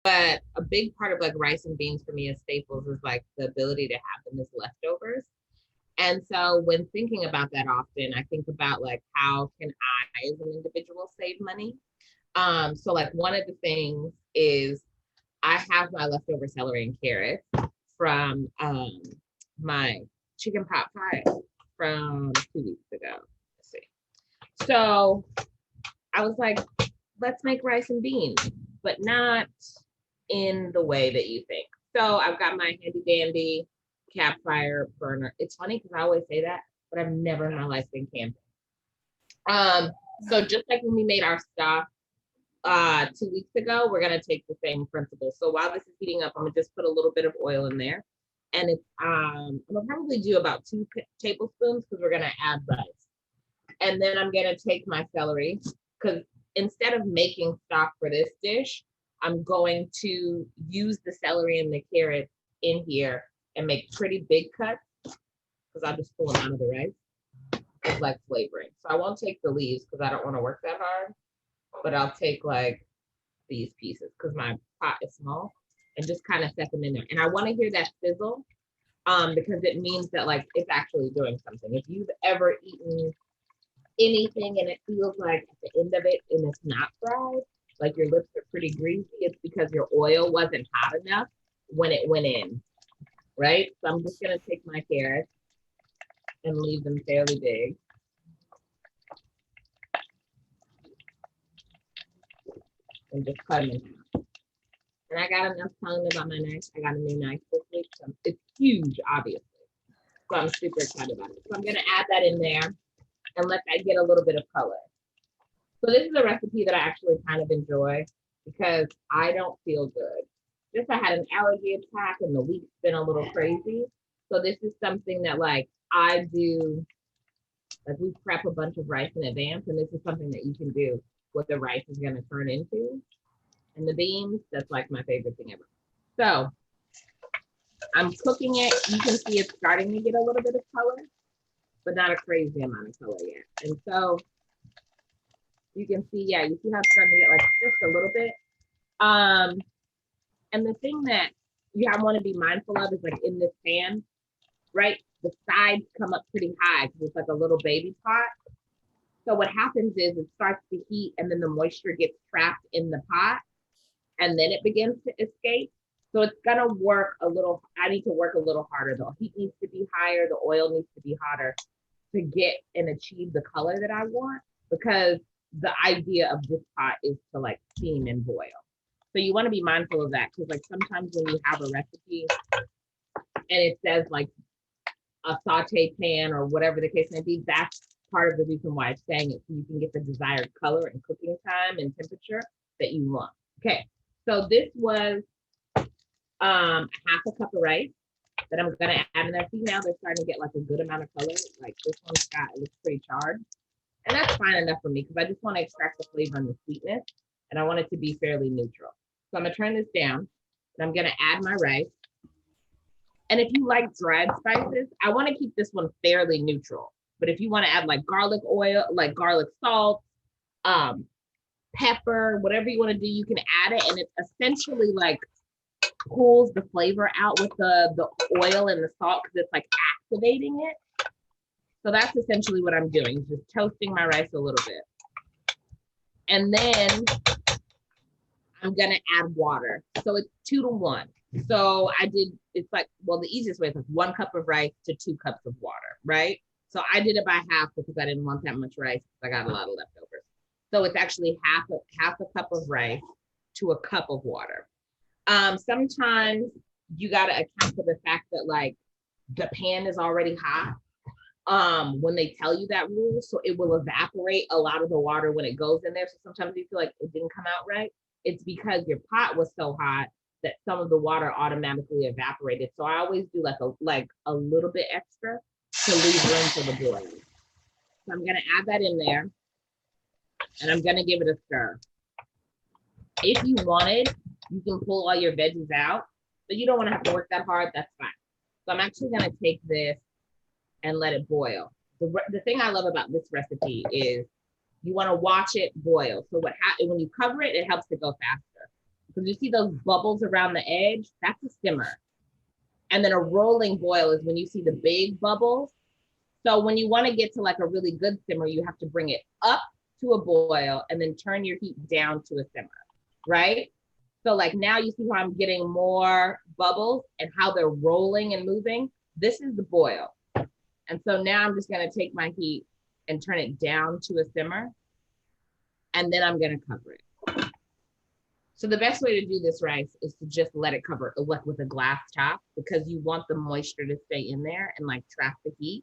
But a big part of like rice and beans for me as staples is like the ability to have them as leftovers. And so when thinking about that often, I think about like how can I as an individual save money? So like one of the things is I have my leftover celery and carrots from my chicken pot pie from 2 weeks ago. Let's see. So I was like, let's make rice and beans, but not in the way that you think. So I've got my handy dandy campfire burner. It's funny because I always say that, but I've never in my life been camping. Um, so just like when we made our stock 2 weeks ago, we're gonna take the same principle. So while this is heating up, I'm gonna just put a little bit of oil in there. And it's I'm gonna probably do about 2 tablespoons because we're gonna add rice. And then I'm gonna take my celery because instead of making stock for this dish, I'm going to use the celery and the carrots in here and make pretty big cuts because I'll just pull them out of the rice. It's like flavoring. So I won't take the leaves because I don't want to work that hard, but I'll take like these pieces because my pot is small and just kind of set them in there. And I want to hear that sizzle because it means that like it's actually doing something. If you've ever eaten anything and it feels like at the end of it and it's not fried, like your lips are pretty greasy, it's because your oil wasn't hot enough when it went in, right? So I'm just gonna take my carrots and leave them fairly big. And just cut them in half. And I got enough telling me about my knife. I got a new knife this week. So it's huge, obviously. So I'm super excited about it. So I'm gonna add that in there and let that get a little bit of color. So this is a recipe that I actually kind of enjoy because I don't feel good. Just I had an allergy attack and the week's been a little crazy. So this is something that like I do, like we prep a bunch of rice in advance, and this is something that you can do what the rice is gonna turn into. And the beans, that's like my favorite thing ever. So I'm cooking it. You can see it's starting to get a little bit of color, but not a crazy amount of color yet. And so you can see, yeah, you see how it's starting to get like just a little bit. And the thing that you want to be mindful of is like in this pan, right? The sides come up pretty high because it's like a little baby pot. So what happens is it starts to heat and then the moisture gets trapped in the pot and then it begins to escape. So it's gonna work a little, I need to work a little harder. The heat needs to be higher, the oil needs to be hotter to get and achieve the color that I want because the idea of this pot is to like steam and boil. So you want to be mindful of that because like sometimes when you have a recipe and it says like a saute pan or whatever the case may be, that's part of the reason why it's saying it so you can get the desired color and cooking time and temperature that you want. Okay, so this was half a cup of rice that I'm gonna add in there. See now they're starting to get like a good amount of color. Like this one's got, it looks pretty charred. And that's fine enough for me because I just want to extract the flavor and the sweetness and I want it to be fairly neutral. So I'm gonna turn this down and I'm gonna add my rice. And if you like dried spices, I want to keep this one fairly neutral. But if you want to add like garlic oil, like garlic salt, um, pepper, whatever you want to do, you can add it. And it essentially like pulls the flavor out with the oil and the salt because it's like activating it. So that's essentially what I'm doing, just toasting my rice a little bit. And then I'm gonna add water. So it's 2 to 1. So I did, it's like, well, the easiest way is like 1 cup of rice to 2 cups of water, right? So I did it by half because I didn't want that much rice. I got a lot of leftovers. So it's actually half a cup of rice to a cup of water. Sometimes you gotta account for the fact that like the pan is already hot when they tell you that rule. So it will evaporate a lot of the water when it goes in there. So sometimes you feel like it didn't come out right. It's because your pot was so hot that some of the water automatically evaporated. So I always do like a little bit extra to leave room for the boiling. So I'm gonna add that in there and I'm gonna give it a stir. If you wanted, you can pull all your veggies out, but you don't want to have to work that hard, that's fine. So I'm actually gonna take this and let it boil. The thing I love about this recipe is you want to watch it boil. So what happens when you cover it, it helps to go faster. Because you see those bubbles around the edge, that's a simmer. And then a rolling boil is when you see the big bubbles. So when you want to get to like a really good simmer, you have to bring it up to a boil and then turn your heat down to a simmer, right? So like now you see how I'm getting more bubbles and how they're rolling and moving. This is the boil. And so now I'm just going to take my heat and turn it down to a simmer. And then I'm going to cover it. So the best way to do this rice is to just let it cover like with a glass top, because you want the moisture to stay in there and like trap the heat,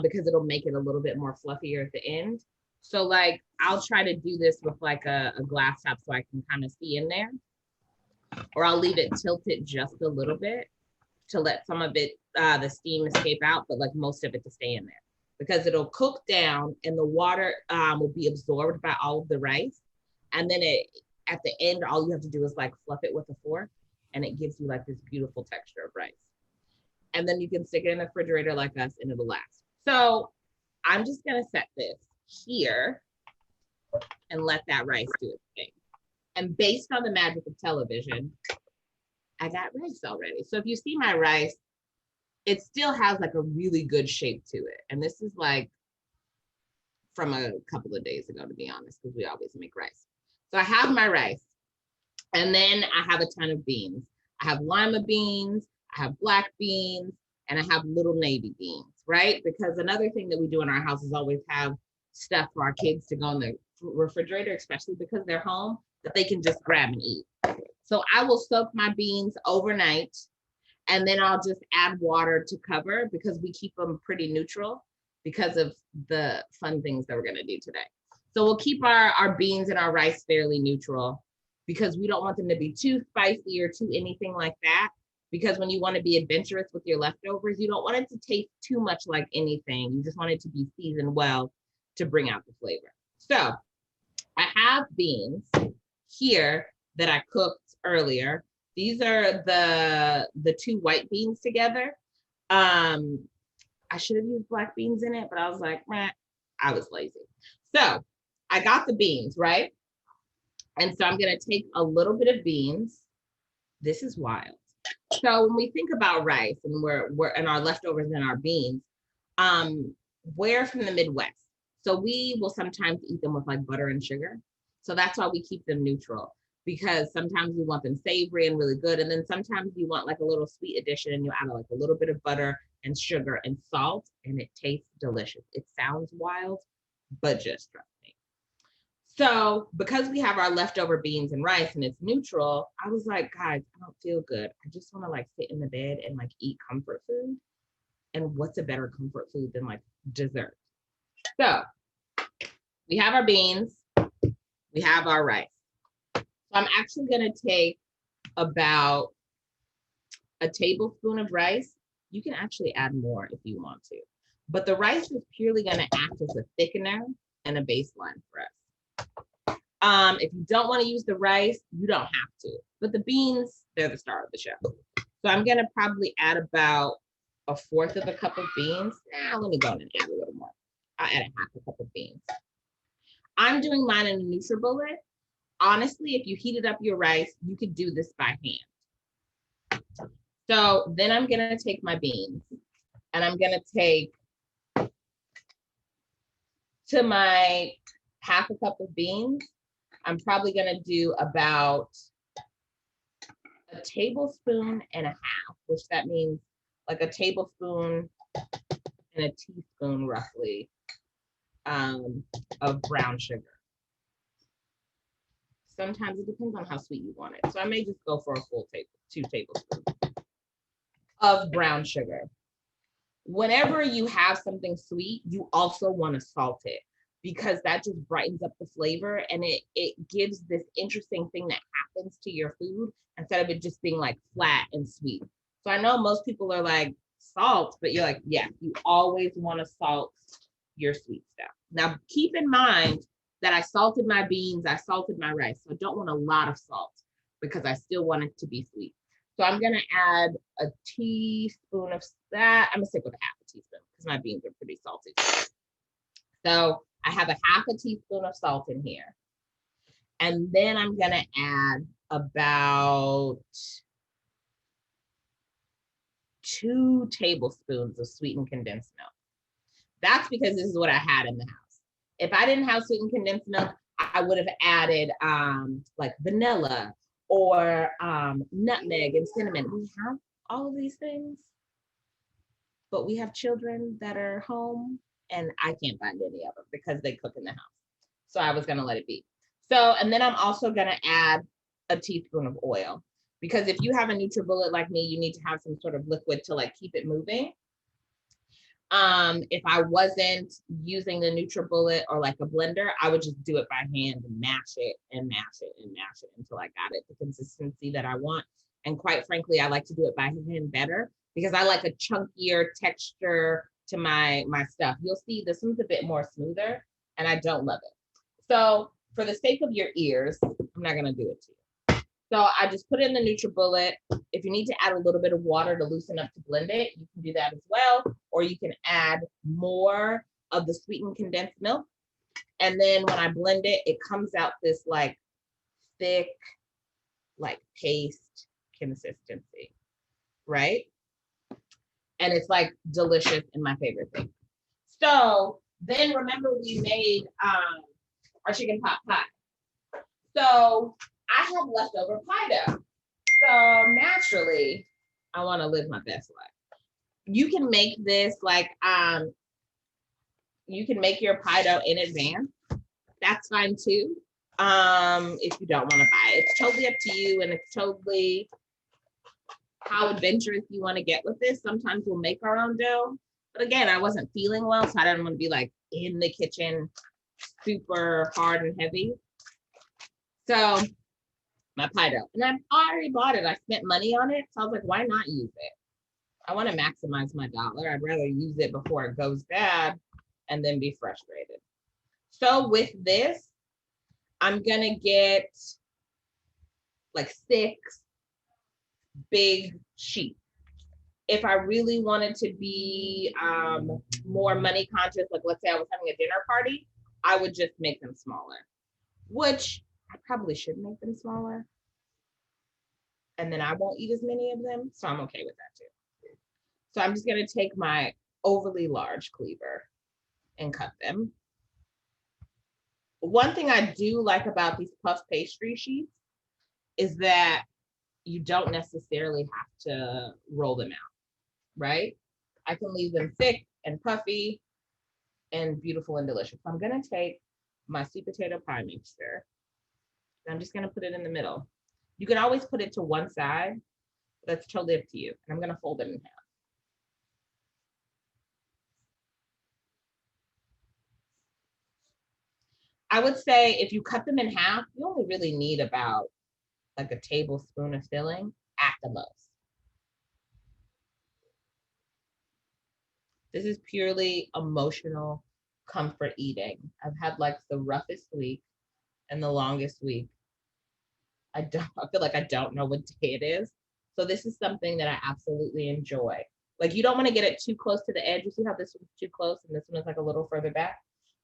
because it'll make it a little bit more fluffier at the end. So like I'll try to do this with like a glass top so I can kind of see in there, or I'll leave it tilted just a little bit to let some of it, the steam escape out, but like most of it to stay in there, because it'll cook down and the water will be absorbed by all of the rice. And then at the end, all you have to do is like fluff it with a fork and it gives you like this beautiful texture of rice. And then you can stick it in the refrigerator like us and it'll last. So I'm just gonna set this here and let that rice do its thing. And based on the magic of television, I got rice already. So if you see my rice, it still has like a really good shape to it. And this is like from a couple of days ago, to be honest, because we always make rice. So I have my rice, and then I have a ton of beans. I have lima beans, I have black beans, and I have little navy beans, right? Because another thing that we do in our house is always have stuff for our kids to go in the refrigerator, especially because they're home, that they can just grab and eat. So I will soak my beans overnight, and then I'll just add water to cover, because we keep them pretty neutral because of the fun things that we're gonna do today. So we'll keep our beans and our rice fairly neutral, because we don't want them to be too spicy or too anything like that. Because when you want to be adventurous with your leftovers, you don't want it to taste too much like anything. You just want it to be seasoned well to bring out the flavor. So I have beans here that I cooked earlier. These are the two white beans together. I should have used black beans in it, but I was like, meh, I was lazy. So I got the beans, right? And so I'm gonna take a little bit of beans. This is wild. So when we think about rice and we're and our leftovers and our beans, we're from the Midwest. So we will sometimes eat them with like butter and sugar. So that's why we keep them neutral, because sometimes we want them savory and really good. And then sometimes you want like a little sweet addition, and you add like a little bit of butter and sugar and salt, and it tastes delicious. It sounds wild, but just trust me. So because we have our leftover beans and rice and it's neutral, I was like, guys, I don't feel good. I just want to like sit in the bed and like eat comfort food. And what's a better comfort food than like dessert? So we have our beans, we have our rice. So I'm actually gonna take about a tablespoon of rice. You can actually add more if you want to, but the rice is purely gonna act as a thickener and a baseline for us. If you don't want to use the rice, you don't have to, but the beans, they're the star of the show. So I'm gonna probably add about a fourth of a cup of beans. Let me go in and add a little more. I'll add a half a cup of beans. I'm doing mine in a NutriBullet. Honestly, if you heated up your rice, you could do this by hand. So then I'm gonna take my beans, and I'm gonna take to my half a cup of beans, I'm probably gonna do about a tablespoon and a half, which that means like a tablespoon and a teaspoon roughly of brown sugar. Sometimes it depends on how sweet you want it. So I may just go for a full 2 tablespoons of brown sugar. Whenever you have something sweet, you also want to salt it, because that just brightens up the flavor, and it gives this interesting thing that happens to your food instead of it just being like flat and sweet. So I know most people are like, salt, but you're like, yeah, you always want to salt your sweet stuff. Now keep in mind that I salted my beans, I salted my rice, so I don't want a lot of salt because I still want it to be sweet. So I'm gonna add a teaspoon of that. I'm gonna stick with a half a teaspoon because my beans are pretty salty. So I have a half a teaspoon of salt in here. And then I'm gonna add about 2 tablespoons of sweetened condensed milk. That's because this is what I had in the house. If I didn't have sweetened condensed milk, I would have added like vanilla or nutmeg and cinnamon. We have all of these things, but we have children that are home and I can't find any of them because they cook in the house. So I was gonna let it be. So, and then I'm also gonna add a teaspoon of oil, because if you have a NutriBullet like me, you need to have some sort of liquid to like keep it moving. If I wasn't using the NutriBullet or like a blender, I would just do it by hand and mash it and mash it and mash it until I got it the consistency that I want. And quite frankly, I like to do it by hand better because I like a chunkier texture to my stuff. You'll see this one's a bit more smoother and I don't love it. So for the sake of your ears, I'm not gonna do it to you. So I just put in the NutriBullet. If you need to add a little bit of water to loosen up to blend it, you can do that as well. Or you can add more of the sweetened condensed milk. And then when I blend it, it comes out this like thick, like paste consistency, right? And it's like delicious and my favorite thing. So then remember we made our chicken pot pie. So I have leftover pie dough. So naturally, I want to live my best life. You can make this like, you can make your pie dough in advance. That's fine too. If you don't want to buy it, it's totally up to you. And it's totally how adventurous you want to get with this. Sometimes we'll make our own dough. But again, I wasn't feeling well, so I didn't want to be like in the kitchen, super hard and heavy. So my pie dough, and I already bought it. I spent money on it. So I was like, why not use it? I want to maximize my dollar. I'd rather use it before it goes bad and then be frustrated. So with this, I'm going to get like 6 big sheets. If I really wanted to be more money conscious, like let's say I was having a dinner party, I would just make them smaller, which I probably should make them smaller. And then I won't eat as many of them. So I'm okay with that too. So I'm just going to take my overly large cleaver and cut them. One thing I do like about these puff pastry sheets is that you don't necessarily have to roll them out, right? I can leave them thick and puffy and beautiful and delicious. So I'm going to take my sweet potato pie mixture. I'm just going to put it in the middle. You can always put it to one side. That's totally up to you. And I'm going to fold it in half. I would say if you cut them in half, you only really need about like a tablespoon of filling at the most. This is purely emotional comfort eating. I've had like the roughest week and the longest week. I feel like I don't know what day it is. So this is something that I absolutely enjoy. Like you don't want to get it too close to the edge. You see how this one's too close and this one is like a little further back?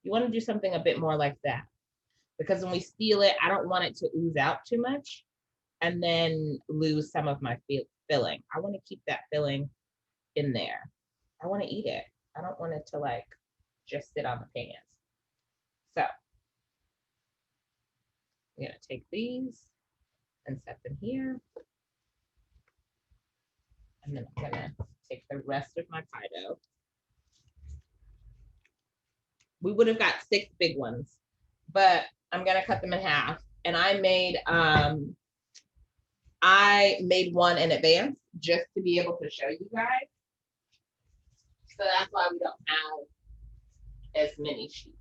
You want to do something a bit more like that. Because when we steal it, I don't want it to ooze out too much and then lose some of my filling. I want to keep that filling in there. I want to eat it. I don't want it to like just sit on the pan. So I'm going to take these and set them here. And then I'm gonna take the rest of my pie dough. We would have got 6 big ones, but I'm gonna cut them in half. And I made one in advance just to be able to show you guys. So that's why we don't have as many sheets.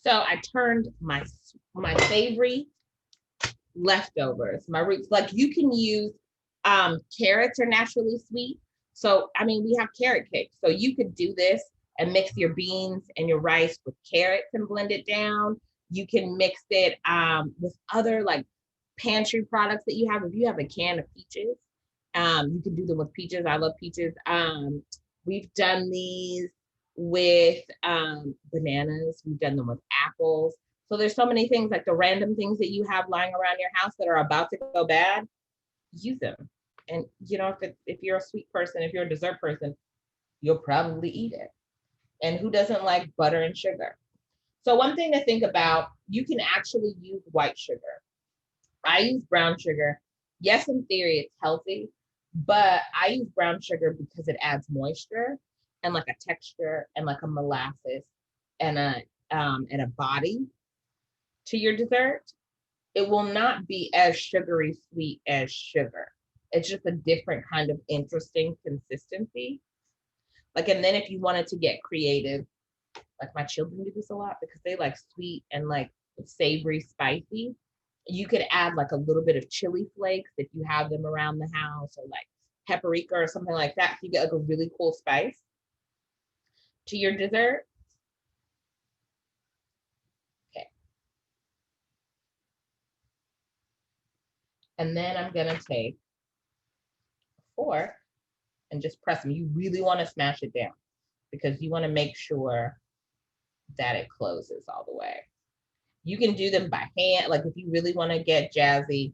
So I turned my savory leftovers, my roots. Like you can use carrots are naturally sweet. So I mean, we have carrot cake. So you could do this and mix your beans and your rice with carrots and blend it down. You can mix it with other like pantry products that you have. If you have a can of peaches, you can do them with peaches. I love peaches. We've done these with bananas. We've done them with apples. So there's so many things, like the random things that you have lying around your house that are about to go bad, use them. And you know, if you're a sweet person, if you're a dessert person, you'll probably eat it. And who doesn't like butter and sugar? So one thing to think about, you can actually use white sugar. I use brown sugar. Yes, in theory, it's healthy, but I use brown sugar because it adds moisture and like a texture and like a molasses and a body to your dessert. It will not be as sugary sweet as sugar. It's just a different kind of interesting consistency. Like, and then if you wanted to get creative, like my children do this a lot because they like sweet and like savory, spicy. You could add like a little bit of chili flakes if you have them around the house, or like paprika or something like that. You get like a really cool spice to your dessert. Okay. And then I'm gonna take a fork and just press them. You really want to smash it down because you want to make sure that it closes all the way. You can do them by hand. Like if you really want to get jazzy,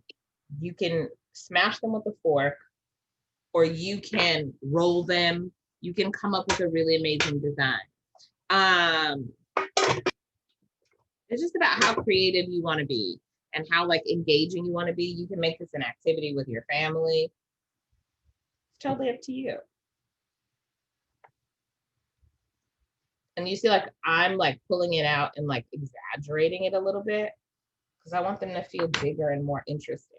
you can smash them with a fork, or you can roll them. You can come up with a really amazing design. It's just about how creative you want to be and how like engaging you want to be. You can make this an activity with your family. It's totally up to you. And you see, like, I'm like pulling it out and like exaggerating it a little bit because I want them to feel bigger and more interesting.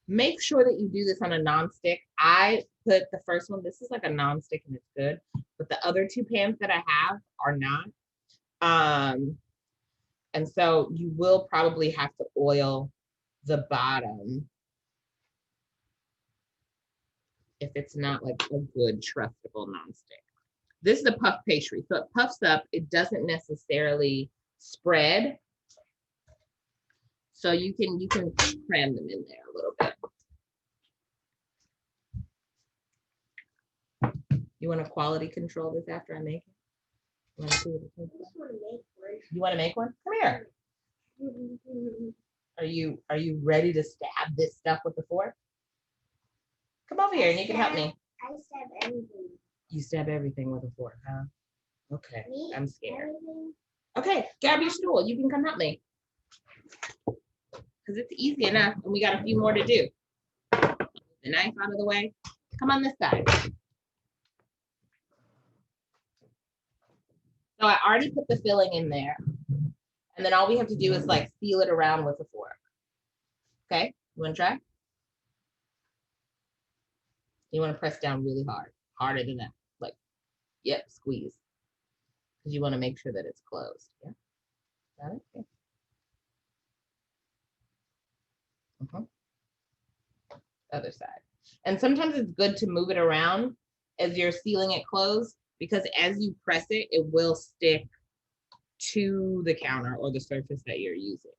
Make sure that you do this on a nonstick. I put the first one, this is like a nonstick and it's good, but the other two pans that I have are not. And so you will probably have to oil the bottom if it's not like a good trustable nonstick. This is a puff pastry, so it puffs up. It doesn't necessarily spread. So you can cram them in there a little bit. You want to quality control this after I make it? You want to make one? Come here. Are you ready to stab this stuff with the fork? Come over here and you can help me. I stab everything. You stab everything with a fork, huh? Okay, Me? I'm scared. Everything? Okay, grab your stool. You can come help me. Because it's easy enough and we got a few more to do. The knife out of the way. Come on this side. So I already put the filling in there. And then all we have to do is like seal it around with a fork. Okay, you wanna try? You wanna press down really hard, harder than that. Like, yep, squeeze. Because you wanna make sure that it's closed. Yeah, got it? Okay. Other side. And sometimes it's good to move it around as you're sealing it closed, because as you press it, it will stick to the counter or the surface that you're using.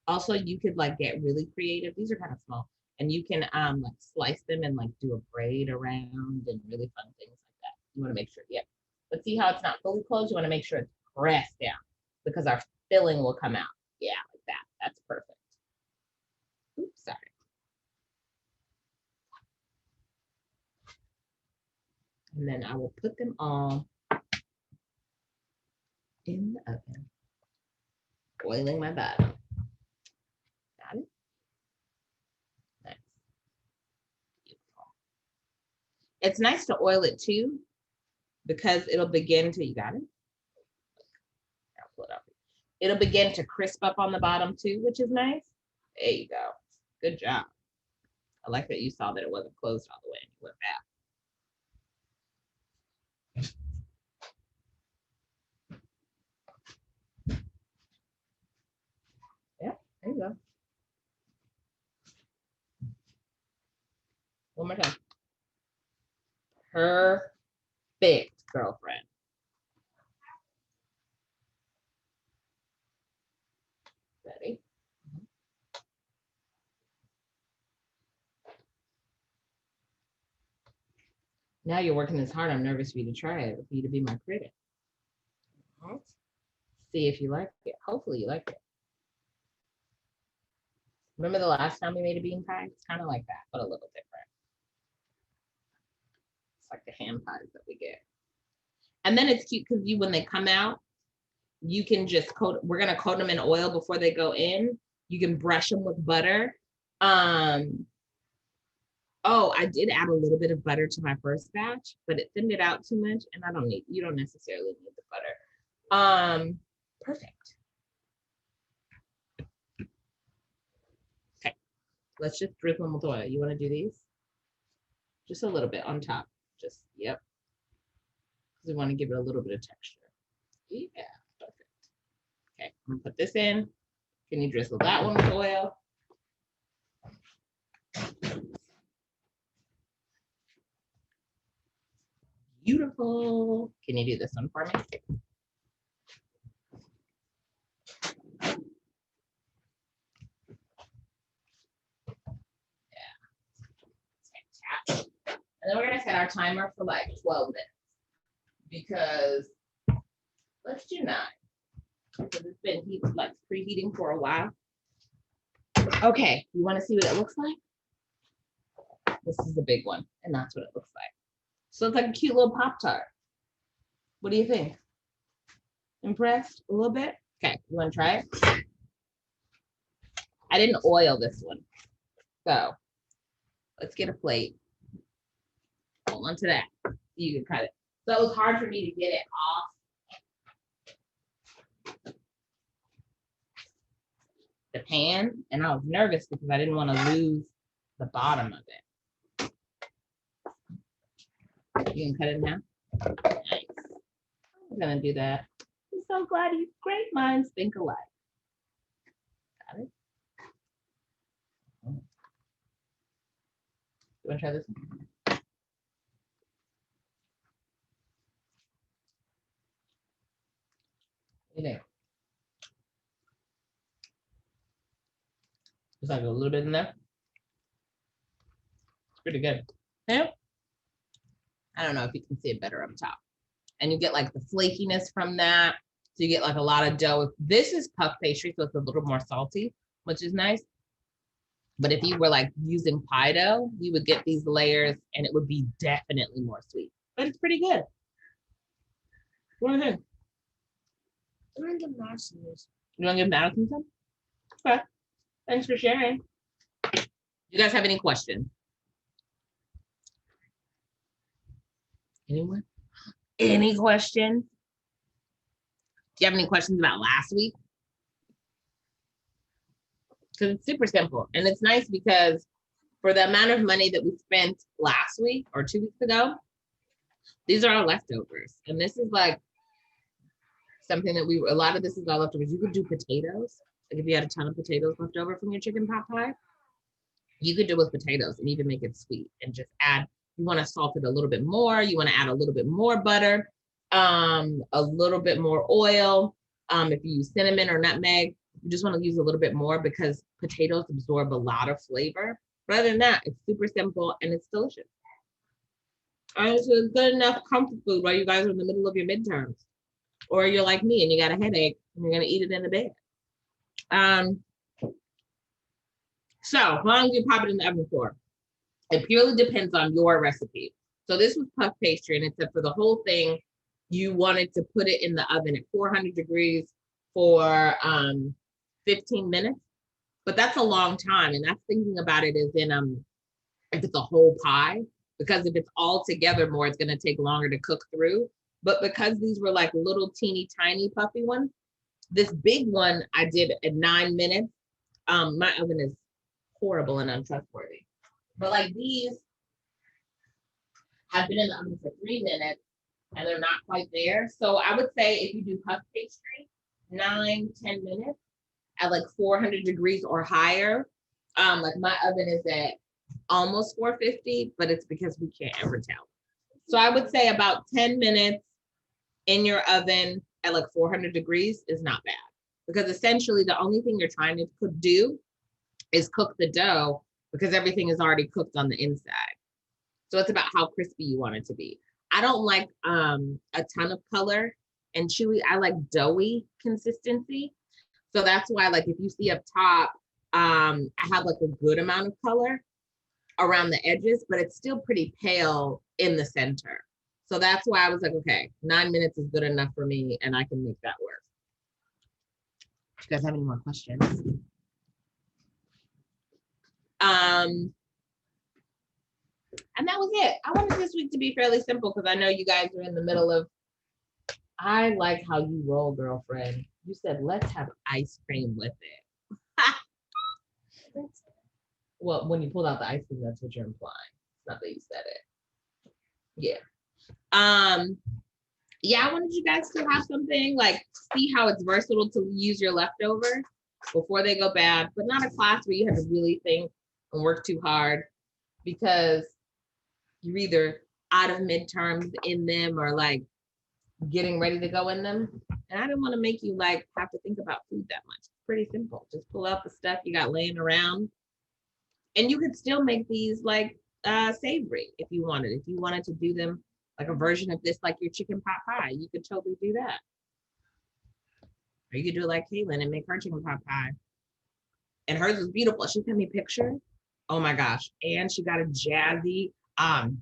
Also, you could like get really creative. These are kind of small, and you can like slice them and like do a braid around and really fun things like that. You want to make sure, yep. But see how it's not fully closed? You want to make sure it's pressed down because our filling will come out. Yeah, like that. That's perfect. Oops, sorry. And then I will put them all in the oven, oiling my bottom. Got it? Nice. Beautiful. It's nice to oil it too, because it'll begin to, you got it? I'll pull it up. It'll begin to crisp up on the bottom too, which is nice. There you go. Good job. I like that you saw that it wasn't closed all the way and you went back. Yeah, there you go. One more time. Perfect, girlfriend. Now you're working this hard. I'm nervous for you to try it, for you to be my critic. See if you like it. Hopefully you like it. Remember the last time we made a bean pie? It's kind of like that, but a little different. It's like the ham pies that we get. And then it's cute because when they come out, you can just coat, we're gonna coat them in oil before they go in. You can brush them with butter. Oh, I did add a little bit of butter to my first batch, but it thinned it out too much, and you don't necessarily need the butter. Perfect. Okay, let's just drizzle them with oil. You wanna do these? Just a little bit on top. Just, yep. Because we wanna give it a little bit of texture. Yeah, perfect. Okay, I'm gonna put this in. Can you drizzle that one with oil? Beautiful. Can you do this one for me? Yeah. Fantastic. And then we're gonna set our timer for like 12 minutes because let's do 9. Because it's been like preheating for a while. Okay, you want to see what it looks like? This is the big one, and that's what it looks like. So it's like a cute little Pop-Tart. What do you think? Impressed a little bit? Okay, you want to try it? I didn't oil this one. So let's get a plate. Hold on to that. You can cut it. So it was hard for me to get it off the pan, and I was nervous because I didn't want to lose the bottom of it. You can cut it now. Nice. I'm gonna do that. I'm so glad you great minds think alike. Got it. You want to try this one? What do you think? Just like a little bit in there. It's pretty good. Yeah. I don't know if you can see it better up top. And you get like the flakiness from that. So you get like a lot of dough. This is puff pastry, so it's a little more salty, which is nice. But if you were like using pie dough, you would get these layers and it would be definitely more sweet. But it's pretty good. What do you think? I'm gonna give Madison this. You want to give Madison some? Okay. Thanks for sharing. You guys have any questions? Anyone? Any questions? Do you have any questions about last week? Because it's super simple. And it's nice because for the amount of money that we spent last week or 2 weeks ago, these are our leftovers. And this is like something that a lot of this is our leftovers. You could do potatoes. Like if you had a ton of potatoes left over from your chicken pot pie, you could do it with potatoes and even make it sweet and just add, you want to salt it a little bit more. You want to add a little bit more butter, a little bit more oil. If you use cinnamon or nutmeg, you just want to use a little bit more because potatoes absorb a lot of flavor. But other than that, it's super simple and it's delicious. And it's a good enough comfort food while you guys are in the middle of your midterms. Or you're like me and you got a headache and you're going to eat it in the bed. So how long do you pop it in the oven for? It purely depends on your recipe. So this was puff pastry, and it said for the whole thing, you wanted to put it in the oven at 400 degrees for 15 minutes. But that's a long time, and that's thinking about it as in if it's a whole pie, because if it's all together more, it's going to take longer to cook through. But because these were like little teeny tiny puffy ones, this big one I did at 9 minutes. My oven is horrible and untrustworthy. But like these have been in the oven for 3 minutes and they're not quite there. So I would say if you do puff pastry, 9-10 minutes at like 400 degrees or higher. Like my oven is at almost 450, but it's because we can't ever tell. So I would say about 10 minutes in your oven at like 400 degrees is not bad, because essentially the only thing you're trying to do is cook the dough because everything is already cooked on the inside. So it's about how crispy you want it to be. I don't like a ton of color and chewy. I like doughy consistency. So that's why, like, if you see up top, I have like a good amount of color around the edges, but it's still pretty pale in the center. So that's why I was like, okay, 9 minutes is good enough for me and I can make that work. Do you guys have any more questions? And that was it. I wanted this week to be fairly simple because I know you guys are in the middle of, I like how you roll, girlfriend. You said, let's have ice cream with it. Well, when you pulled out the ice cream, that's what you're implying. It's not that you said it. Yeah. Yeah, I wanted you guys to have something like, see how it's versatile to use your leftovers before they go bad, but not a class where you have to really think and work too hard because you're either out of midterms in them or like getting ready to go in them. And I didn't want to make you like have to think about food that much. It's pretty simple. Just pull out the stuff you got laying around. And you could still make these like savory if you wanted. If you wanted to do them like a version of this, like your chicken pot pie, you could totally do that. Or you could do it like Caitlin and make her chicken pot pie. And hers was beautiful. She sent me pictures. Oh my gosh. And she got a jazzy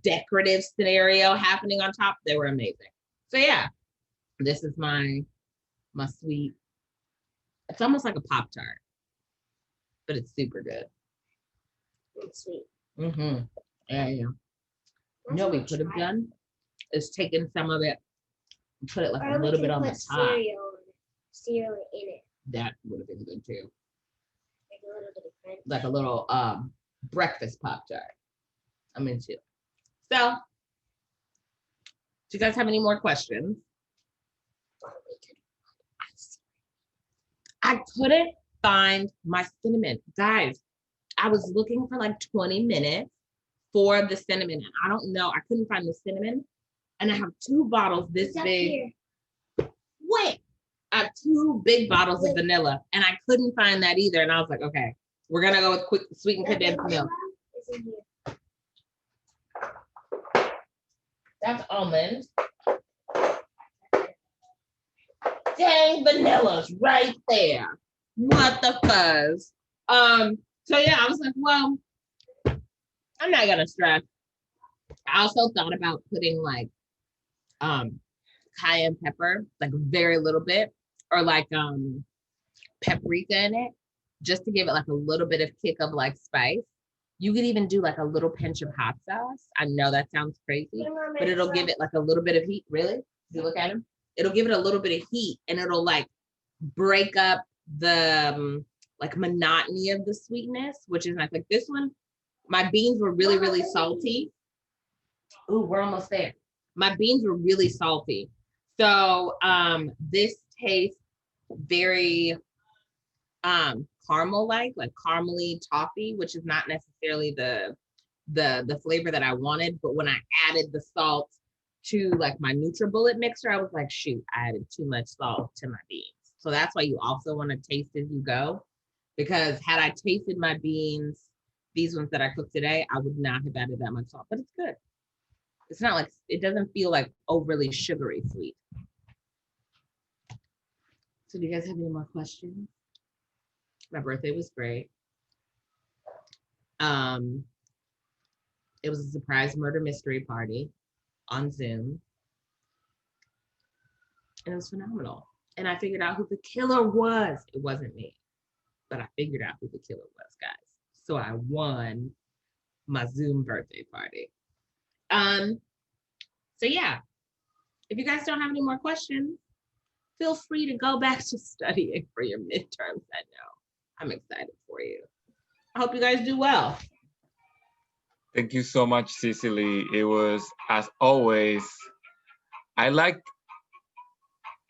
decorative scenario happening on top. They were amazing. So yeah, this is my sweet. It's almost like a Pop-Tart, but it's super good. It's sweet. Mm-hmm. Yeah. You know what we could have done is taken some of it and put it like a little bit on the top. Cereal in it. That would have been good too. Like a little bit of crunch. Like a little breakfast Pop-Tart. I'm into it. So, do you guys have any more questions? I couldn't find my cinnamon. Guys, I was looking for like 20 minutes for the cinnamon. And I don't know. I couldn't find the cinnamon. And I have 2 bottles this big. Wait. I have 2 big bottles of vanilla. And I couldn't find that either. And I was like, okay, we're going to go with quick sweetened condensed milk. That's almond. Dang, vanilla's right there. What the fuzz? So yeah, I was like, well, I'm not gonna stress. I also thought about putting like cayenne pepper, like very little bit, or like paprika in it, just to give it like a little bit of kick of like spice. You could even do like a little pinch of hot sauce. I know that sounds crazy, but it'll give it like a little bit of heat. Really? You look at them? It'll give it a little bit of heat and it'll like break up the like monotony of the sweetness, which is nice. Like this one, my beans were really, really salty. Ooh, we're almost there. My beans were really salty. So this tastes very caramel-like, like caramely toffee, which is not necessarily the flavor that I wanted. But when I added the salt to like my NutriBullet mixer, I was like, shoot, I added too much salt to my beans. So that's why you also want to taste as you go. Because had I tasted my beans, these ones that I cooked today, I would not have added that much salt, but it's good. It's not like, it doesn't feel like overly sugary sweet. So do you guys have any more questions? My birthday was great. It was a surprise murder mystery party on Zoom. And it was phenomenal. And I figured out who the killer was. It wasn't me, but I figured out who the killer was, guys. So I won my Zoom birthday party. So yeah, if you guys don't have any more questions, feel free to go back to studying for your midterms. I know. I'm excited for you. I hope you guys do well. Thank you so much, Sicily. It was, as always, I like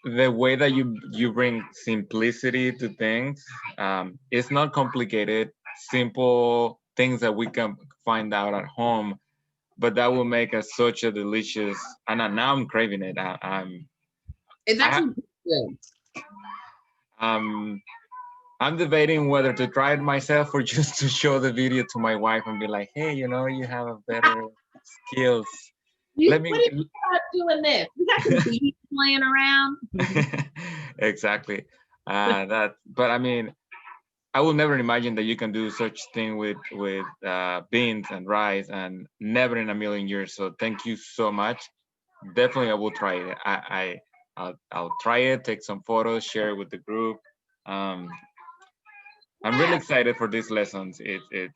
the way that you bring simplicity to things. It's not complicated, simple things that we can find out at home, but that will make us such a delicious, and now I'm craving it. It's actually good. I'm debating whether to try it myself or just to show the video to my wife and be like, hey, you know, you have a better skills. You, Let me. what do you start doing this? We got some beads laying around. Exactly. But I mean, I will never imagine that you can do such thing with beans and rice, and never in a million years. So thank you so much. Definitely, I will try it. I'll try it. Take some photos, share it with the group. Um, I'm really excited for these lessons. It's.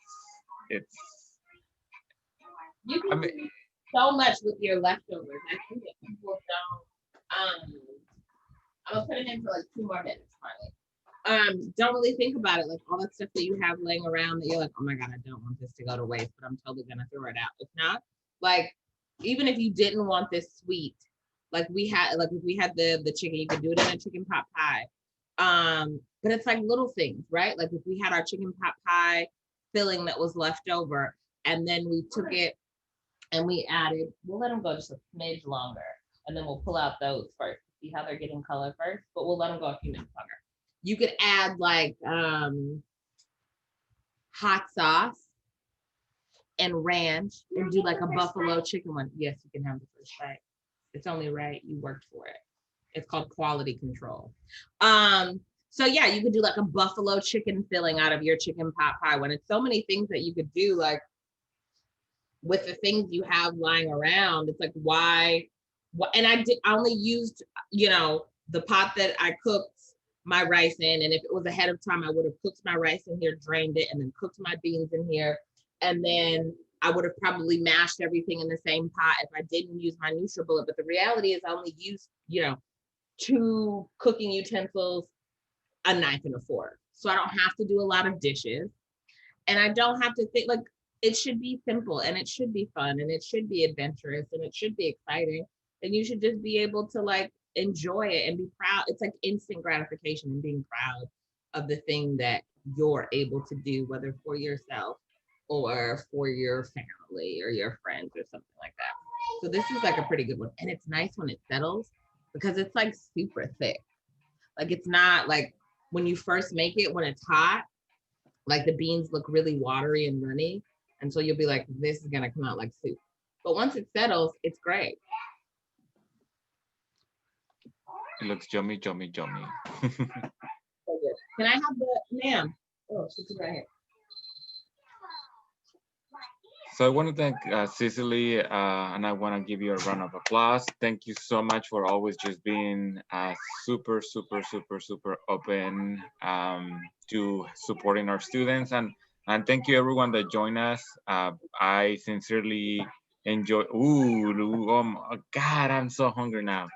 You I can mean, do so much with your leftovers. I think that people don't. I'm gonna put it in for like 2 more minutes, finally. Don't really think about it, like all that stuff that you have laying around that you're like, oh my god, I don't want this to go to waste, but I'm totally gonna throw it out. If not, like even if you didn't want this sweet, like if we had the chicken, you could do it in a chicken pot pie. But it's like little things, right? Like if we had our chicken pot pie filling that was left over, and then we took it and we added, we'll let them go just a smidge longer, and then we'll pull out those first. See how they're getting color first, but we'll let them go a few minutes longer. You could add like hot sauce and ranch and do like a buffalo chicken one. Yes, you can have the first bite. It's only right, you worked for it. It's called quality control. So yeah, you could do like a buffalo chicken filling out of your chicken pot pie. When it's so many things that you could do, like with the things you have lying around, it's like why? And I only used, the pot that I cooked my rice in, and if it was ahead of time, I would have cooked my rice in here, drained it, and then cooked my beans in here, and then I would have probably mashed everything in the same pot if I didn't use my NutriBullet. But the reality is I only used, 2 cooking utensils, a knife and a fork. So I don't have to do a lot of dishes. And I don't have to think, like, it should be simple, and it should be fun, and it should be adventurous, and it should be exciting. And you should just be able to like enjoy it and be proud. It's like instant gratification and being proud of the thing that you're able to do, whether for yourself or for your family or your friends or something like that. So this is like a pretty good one. And it's nice when it settles because it's like super thick. Like it's not like when you first make it, when it's hot, like the beans look really watery and runny. And so you'll be like, this is gonna come out like soup. But once it settles, it's great. it looks yummy, yummy, yummy. So good. Can I have the, ma'am? Oh, she's right here. So I want to thank Sicily, and I want to give you a round of applause. Thank you so much for always just being super, super, super, super open to supporting our students, and thank you everyone that joined us. I sincerely enjoy. Ooh, oh my God, I'm so hungry now.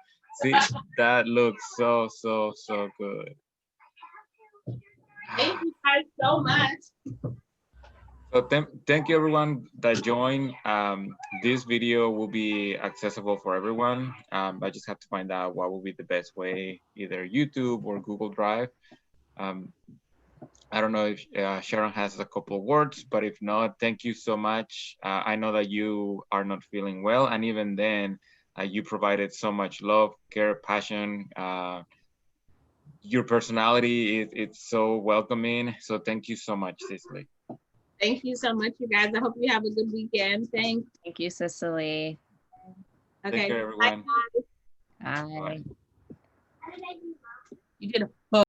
See, that looks so, so, so good. Thank you guys so much. So thank you everyone that joined. This video will be accessible for everyone. I just have to find out what will be the best way, either YouTube or Google Drive. I don't know if Sharon has a couple of words, but if not, thank you so much. I know that you are not feeling well, and even then, you provided so much love, care, passion. Your personality, it's so welcoming. So thank you so much, Cicely. Thank you so much, you guys. I hope you have a good weekend. Thanks. Thank you, Cicely. Okay. Take care, everyone. Bye. Bye. You did a